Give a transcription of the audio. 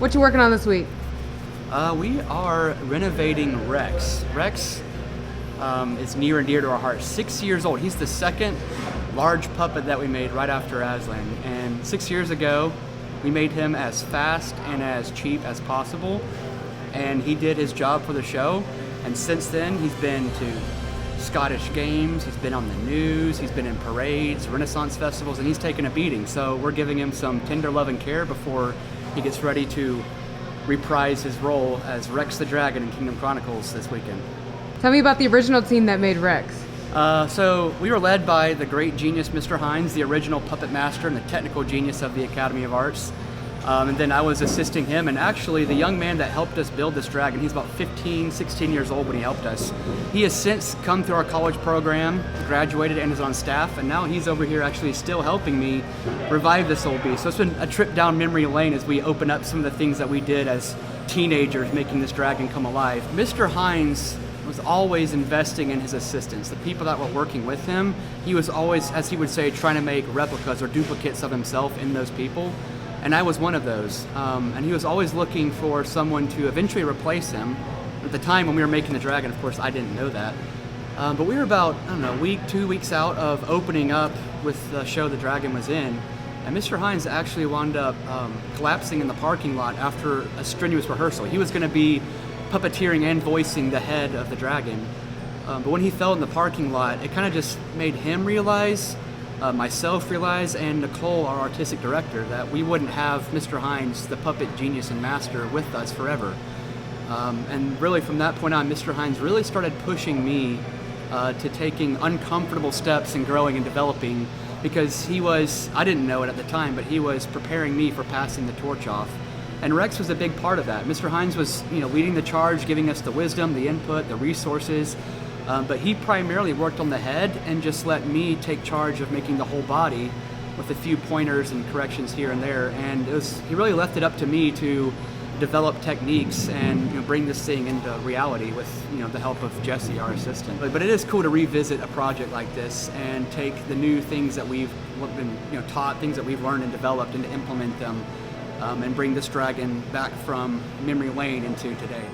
What you working on this week? We are renovating Rex. Rex is near and dear to our heart. 6 years old. He's the second large puppet that we made right after Aslan. And 6 years ago, we made him as fast and as cheap as possible. And he did his job for the show. And since then, he's been to Scottish Games, he's been on the news, he's been in parades, Renaissance festivals, and he's taken a beating. So we're giving him some tender love and care before he gets ready to reprise his role as Rex the Dragon in Kingdom Chronicles this weekend. Tell me about the original team that made Rex. So we were led by the great genius Mr. Hines, the original puppet master and the technical genius of the Academy of Arts. And then I was assisting him, and actually the young man that helped us build this dragon, he's about 15, 16 years old when he helped us. He has since come through our college program, graduated, and is on staff, and now he's over here actually still helping me revive this old beast. So it's been a trip down memory lane as we open up some of the things that we did as teenagers making this dragon come alive. Mr. Hines was always investing in his assistants, the people that were working with him. He was always, as he would say, trying to make replicas or duplicates of himself in those people. And I was one of those. And he was always looking for someone to eventually replace him. At the time when we were making the dragon, of course, I didn't know that. But we were about, a week, 2 weeks out of opening up with the show the dragon was in. And Mr. Hines actually wound up collapsing in the parking lot after a strenuous rehearsal. He was going to be puppeteering and voicing the head of the dragon. But when he fell in the parking lot, it kind of just made him realize, myself realize, and Nicole, our artistic director, that we wouldn't have Mr. Hines, the puppet genius and master, with us forever. And really from that point on, Mr. Hines really started pushing me to taking uncomfortable steps and growing and developing, because he was, I didn't know it at the time, but he was preparing me for passing the torch off. And Rex was a big part of that. Mr. Hines was, leading the charge, giving us the wisdom, the input, the resources, but he primarily worked on the head and just let me take charge of making the whole body with a few pointers and corrections here and there. And he really left it up to me to develop techniques and bring this thing into reality with the help of Jesse, our assistant. But it is cool to revisit a project like this and take the new things that we've been taught, things that we've learned and developed, and to implement them and bring this dragon back from memory lane into today.